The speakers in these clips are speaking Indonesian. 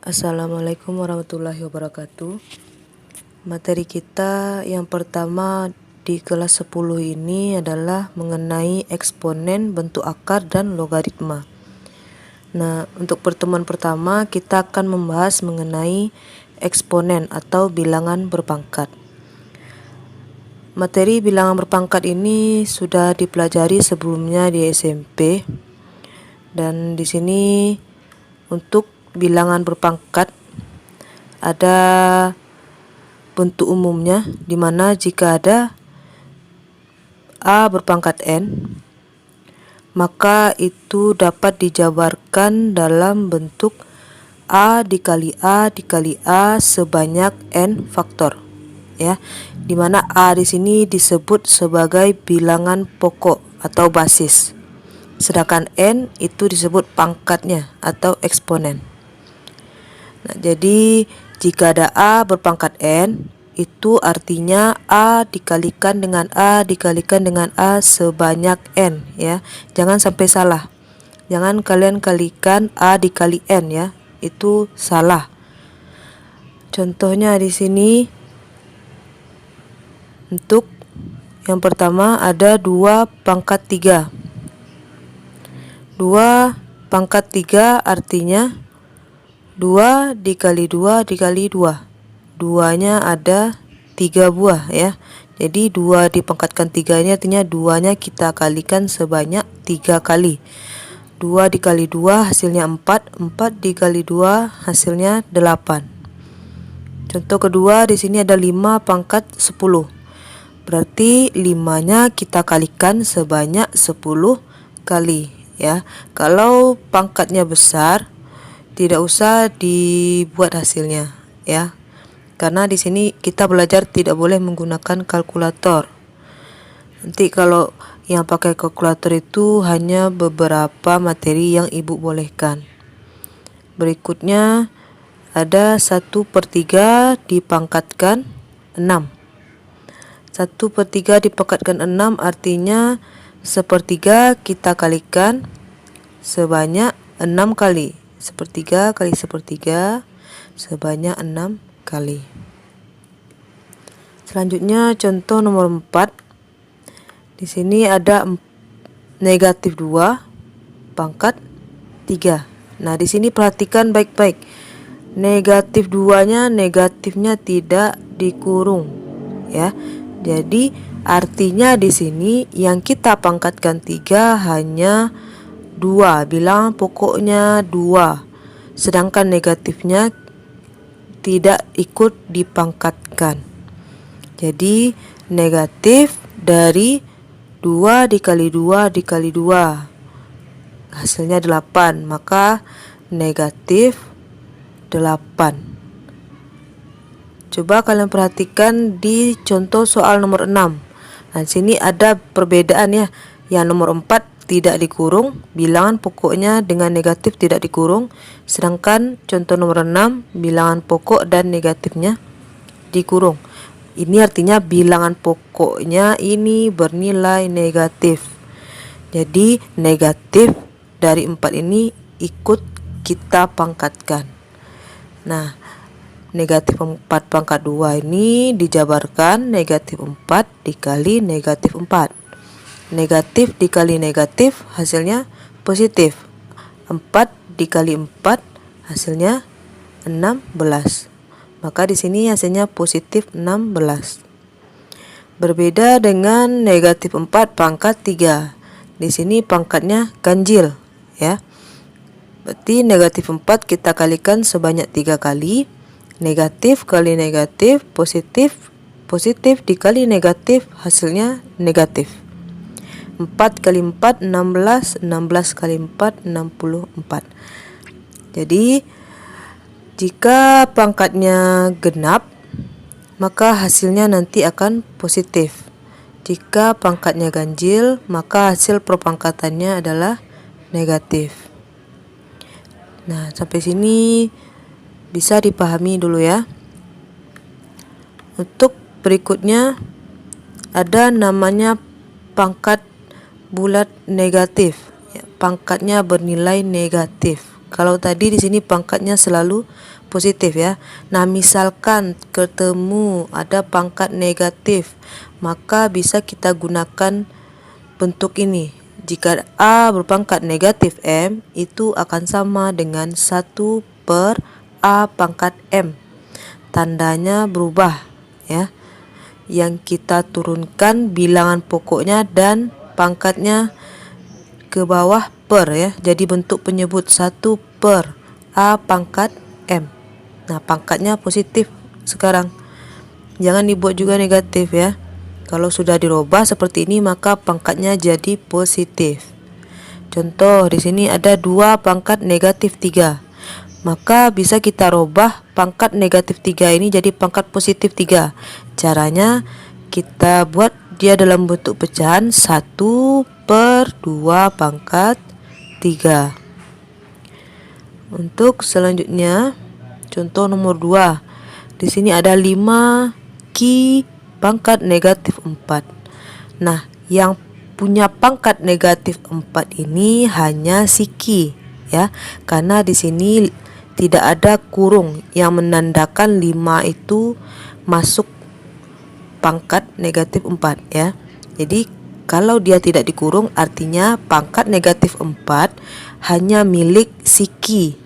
Assalamualaikum warahmatullahi wabarakatuh. Materi kita yang pertama di kelas 10 ini adalah mengenai eksponen, bentuk akar, dan logaritma. Nah, untuk pertemuan pertama kita akan membahas mengenai eksponen atau bilangan berpangkat. Materi bilangan berpangkat ini sudah dipelajari sebelumnya di SMP, dan di sini untuk bilangan berpangkat ada bentuk umumnya, di mana jika ada A berpangkat N, maka itu dapat dijabarkan dalam bentuk A dikali A dikali A sebanyak N faktor, ya, di mana A di sini disebut sebagai bilangan pokok atau basis, sedangkan N itu disebut pangkatnya atau eksponen. Nah, jadi jika ada A berpangkat N, itu artinya A dikalikan dengan A dikalikan dengan A sebanyak N, ya. Jangan sampai salah. Jangan kalian kalikan A dikali N, ya. Itu salah. Contohnya di sini untuk yang pertama ada 2 pangkat 3. 2 pangkat 3 artinya 2 dikali 2 dikali 2. 2-nya ada 3 buah, ya. Jadi 2 dipangkatkan 3 ini artinya 2-nya kita kalikan sebanyak 3 kali. 2 dikali 2 hasilnya 4, 4 dikali 2 hasilnya 8. Contoh kedua di sini ada 5 pangkat 10. Berarti 5-nya kita kalikan sebanyak 10 kali, ya. Kalau pangkatnya besar, tidak usah dibuat hasilnya, ya. Karena di sini kita belajar tidak boleh menggunakan kalkulator. Nanti kalau yang pakai kalkulator itu hanya beberapa materi yang ibu bolehkan. Berikutnya ada 1/3 dipangkatkan 6. 1/3 dipangkatkan 6 artinya 1/3 kita kalikan sebanyak 6 kali. 1/3 kali 1/3 sebanyak 6 kali. Selanjutnya contoh nomor 4. Di sini ada negatif 2 pangkat 3. Nah, di sini perhatikan baik-baik. Negatif 2-nya negatifnya tidak dikurung, ya. Jadi artinya di sini yang kita pangkatkan 3 hanya 2, bilangan pokoknya 2, sedangkan negatifnya tidak ikut dipangkatkan. Jadi negatif dari 2 dikali 2 dikali 2 hasilnya 8, maka negatif 8. Coba kalian perhatikan di contoh soal nomor 6. Nah, sini ada perbedaan, ya. Yang nomor 4 tidak dikurung, bilangan pokoknya dengan negatif tidak dikurung, sedangkan contoh nomor 6 bilangan pokok dan negatifnya dikurung. Ini artinya bilangan pokoknya ini bernilai negatif. Jadi negatif dari 4 ini ikut kita pangkatkan. Nah, negatif 4 pangkat 2 ini dijabarkan negatif 4 dikali negatif 4. Negatif dikali negatif hasilnya positif. 4 dikali 4 hasilnya 16. Maka di sini hasilnya positif 16. Berbeda dengan negatif 4 pangkat 3. Di sini pangkatnya ganjil, ya. Berarti negatif 4 kita kalikan sebanyak 3 kali. Negatif kali negatif positif, positif dikali negatif hasilnya negatif. 4 kali 4 16, 16 kali 4 64. Jadi jika pangkatnya genap, maka hasilnya nanti akan positif. Jika pangkatnya ganjil, maka hasil perpangkatannya adalah negatif. Nah, sampai sini bisa dipahami dulu, ya. Untuk berikutnya ada namanya pangkat bulat negatif, ya, pangkatnya bernilai negatif. Kalau tadi di sini pangkatnya selalu positif ya. Nah, misalkan ketemu ada pangkat negatif, maka bisa kita gunakan bentuk ini. Jika A berpangkat negatif M, itu akan sama dengan 1 per A pangkat M. Tandanya berubah ya. Yang kita turunkan bilangan pokoknya dan pangkatnya ke bawah per ya. Jadi bentuk penyebut 1 per A pangkat M. Nah, pangkatnya positif sekarang. Jangan dibuat juga negatif ya. Kalau sudah dirubah seperti ini maka pangkatnya jadi positif. Contoh di sini ada 2 pangkat negatif 3. Maka bisa kita rubah pangkat negatif 3 ini jadi pangkat positif 3. Caranya kita buat dia dalam bentuk pecahan 1 per 2 pangkat 3. Untuk selanjutnya, contoh nomor 2. Di sini ada 5 Ki pangkat negatif 4. Nah, yang punya pangkat negatif 4 ini hanya si Ki ya. Karena di sini tidak ada kurung yang menandakan 5 itu masuk pangkat negatif 4 ya. Jadi kalau dia tidak dikurung artinya pangkat negatif 4 hanya milik si Ki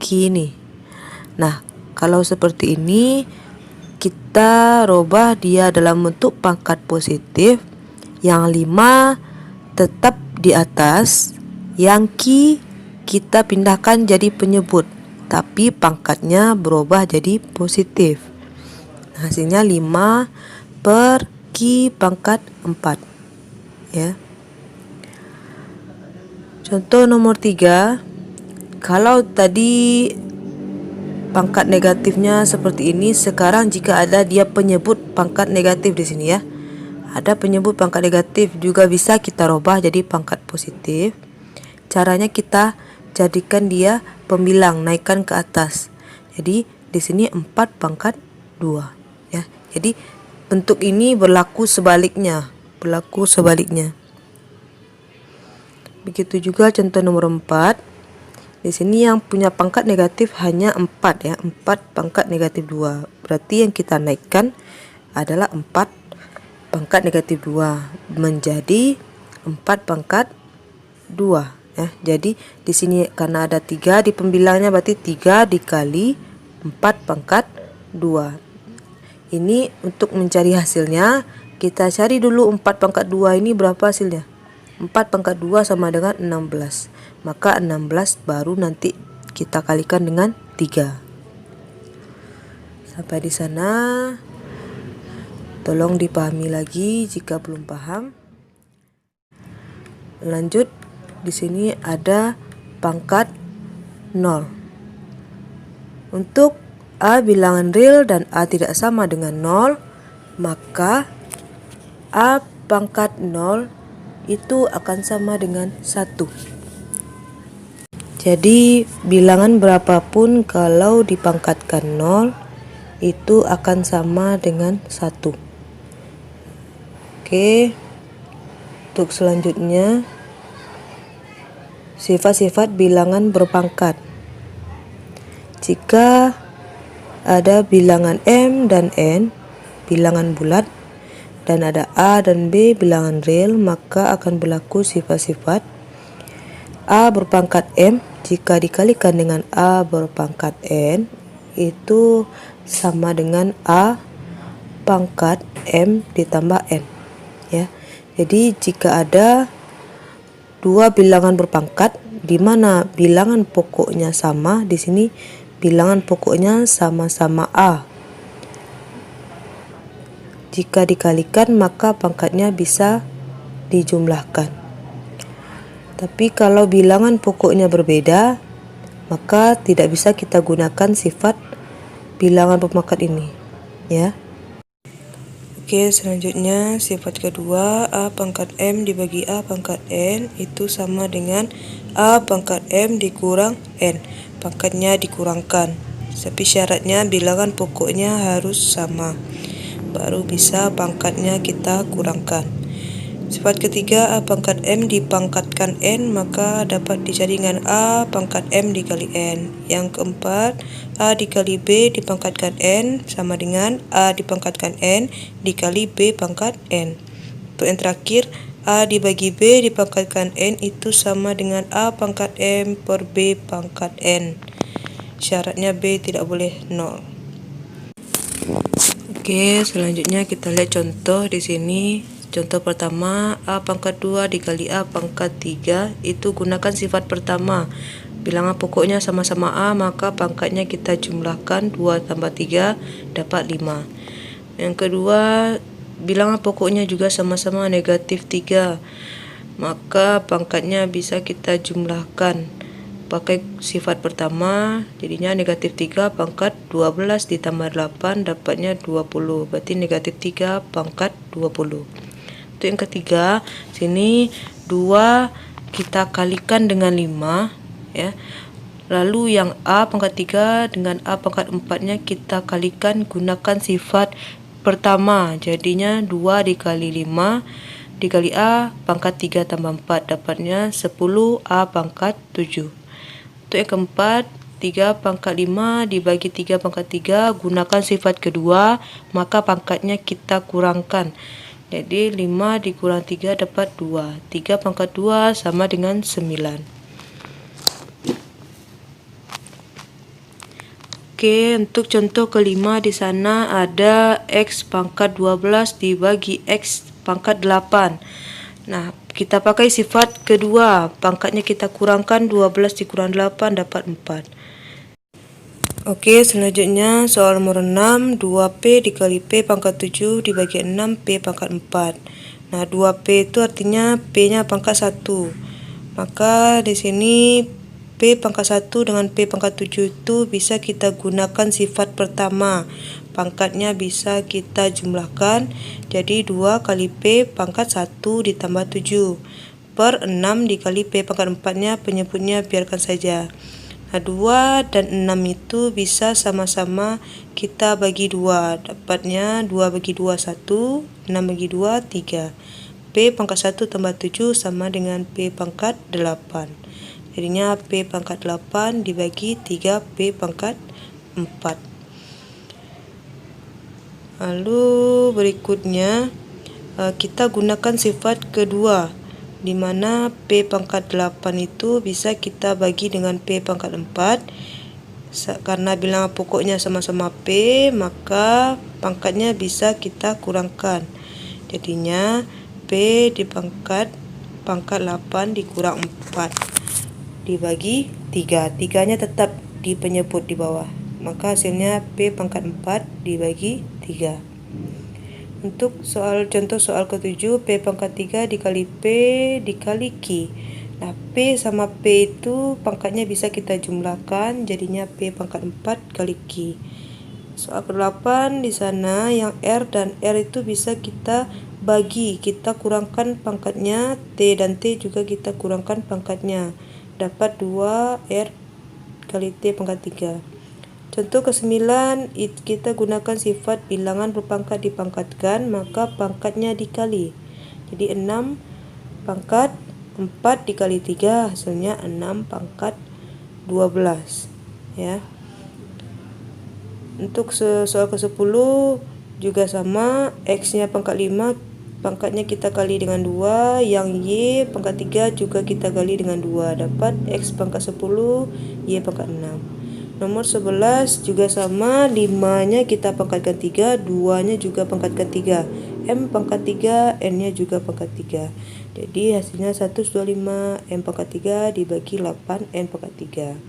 ini. Nah, kalau seperti ini kita rubah dia dalam bentuk pangkat positif. Yang 5 tetap di atas, yang Ki kita pindahkan jadi penyebut, tapi pangkatnya berubah jadi positif. Hasilnya 5 per Ki pangkat 4 ya. Contoh nomor 3. Kalau tadi pangkat negatifnya seperti ini, sekarang jika ada dia penyebut pangkat negatif di sini ya. Ada penyebut pangkat negatif juga bisa kita rubah jadi pangkat positif. Caranya kita jadikan dia pembilang, naikkan ke atas. Jadi di sini 4 pangkat 2 ya. Jadi bentuk ini berlaku sebaliknya, Begitu juga contoh nomor 4. Di sini yang punya pangkat negatif hanya 4 ya, 4 pangkat negatif 2. Berarti yang kita naikkan adalah 4 pangkat negatif 2 menjadi 4 pangkat 2 ya. Jadi di sini karena ada 3 di pembilangnya, berarti 3 dikali 4 pangkat 2. Ini untuk mencari hasilnya, kita cari dulu 4 pangkat 2 ini berapa hasilnya. 4 pangkat 2 sama dengan 16. Maka 16 baru nanti kita kalikan dengan 3. Sampai di sana. Tolong dipahami lagi jika belum paham. Lanjut, di sini ada pangkat 0. Untuk A bilangan real dan A tidak sama dengan 0, maka A pangkat 0 itu akan sama dengan 1. Jadi bilangan berapapun kalau dipangkatkan 0 itu akan sama dengan 1. Oke, untuk selanjutnya sifat-sifat bilangan berpangkat. Jika ada bilangan M dan N, bilangan bulat, dan ada A dan B, bilangan real, maka akan berlaku sifat-sifat A berpangkat M jika dikalikan dengan A berpangkat N itu sama dengan A pangkat M ditambah N ya. Jadi jika ada 2 bilangan berpangkat di mana bilangan pokoknya sama, di sini bilangan pokoknya sama-sama A. Jika dikalikan maka pangkatnya bisa dijumlahkan. Tapi kalau bilangan pokoknya berbeda, maka tidak bisa kita gunakan sifat bilangan berpangkat ini ya. Oke, selanjutnya sifat kedua, A pangkat M dibagi A pangkat N itu sama dengan A pangkat M dikurang N. Pangkatnya dikurangkan. Tapi syaratnya bilangan pokoknya harus sama. Baru bisa pangkatnya kita kurangkan. Sifat ketiga, A pangkat M dipangkatkan N, maka dapat dicari dengan A pangkat M dikali N. Yang keempat, A dikali B dipangkatkan N sama dengan A dipangkatkan N dikali B pangkat N. Untuk yang terakhir, A dibagi B dipangkatkan N itu sama dengan A pangkat M per B pangkat N. Syaratnya B tidak boleh 0. Oke, selanjutnya kita lihat contoh di sini. Contoh pertama, A pangkat 2 dikali A pangkat 3, itu gunakan sifat pertama. Bilangan pokoknya sama-sama A, maka pangkatnya kita jumlahkan 2 tambah 3 dapat 5. Yang kedua, bilangan pokoknya juga sama-sama negatif 3, maka pangkatnya bisa kita jumlahkan pakai sifat pertama, jadinya negatif 3 pangkat 12 ditambah 8 dapatnya 20, berarti negatif 3 pangkat 20. Untuk yang ketiga, sini 2 kita kalikan dengan 5 ya. Lalu yang A pangkat 3 dengan A pangkat 4-nya kita kalikan gunakan sifat pertama, jadinya 2 dikali 5 dikali A pangkat 3 tambah 4 dapatnya 10 A pangkat 7. Untuk yang keempat, 3 pangkat 5 dibagi 3 pangkat 3, gunakan sifat kedua, maka pangkatnya kita kurangkan. Jadi 5 dikurang 3 dapat 2. 3 pangkat 2 sama dengan 9. Oke, untuk contoh kelima di sana ada X pangkat 12 dibagi X pangkat 8. Nah, kita pakai sifat kedua, pangkatnya kita kurangkan, 12 dikurang 8 dapat 4. Oke, selanjutnya soal nomor 6, 2P dikali P pangkat 7 dibagi 6 P pangkat 4. Nah, 2P itu artinya P-nya pangkat 1. Maka di sini P pangkat 1 dengan P pangkat 7 itu bisa kita gunakan sifat pertama. Pangkatnya bisa kita jumlahkan, jadi 2 kali P pangkat 1 ditambah 7 per 6 dikali P pangkat 4-nya, penyebutnya biarkan saja. Nah, 2 dan 6 itu bisa sama-sama kita bagi 2, dapatnya 2 bagi 2 1, 6 bagi 2 3. P pangkat 1 tambah 7 sama dengan P pangkat 8. Jadinya P pangkat 8 dibagi 3 P pangkat 4. Lalu berikutnya kita gunakan sifat kedua, di mana P pangkat 8 itu bisa kita bagi dengan P pangkat 4. Karena bilangan pokoknya sama-sama P, maka pangkatnya bisa kita kurangkan. Jadinya P di pangkat 8 dikurang 4 dibagi 3. 3-nya tetap di penyebut di bawah. Maka hasilnya P pangkat 4 dibagi 3. Untuk contoh soal ke-7, P pangkat 3 dikali P dikali Q. Nah, P sama P itu pangkatnya bisa kita jumlahkan, jadinya P pangkat 4 kali Q. Soal ke-8 di sana yang R dan R itu bisa kita bagi, kita kurangkan pangkatnya, T dan T juga kita kurangkan pangkatnya. Dapat 2R kali T pangkat 3. Contoh ke-9, kita gunakan sifat bilangan berpangkat dipangkatkan, maka pangkatnya dikali. Jadi 6 pangkat 4 dikali 3, hasilnya 6 pangkat 12. Ya. Untuk soal ke-10 juga sama, X-nya pangkat 5, pangkatnya kita kali dengan 2, yang Y pangkat 3 juga kita kali dengan 2, dapat X pangkat 10, Y pangkat 6. Nomor 11 juga sama, 5-nya kita pangkatkan 3, 2-nya juga pangkatkan 3. M pangkat 3, N-nya juga pangkat 3. Jadi hasilnya 125, M pangkat 3 dibagi 8, N pangkat 3.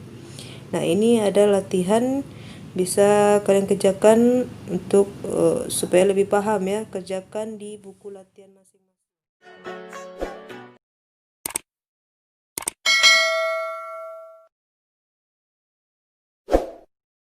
Nah, ini ada latihan, bisa kalian kerjakan untuk supaya lebih paham ya, kerjakan di buku latihan masing-masing.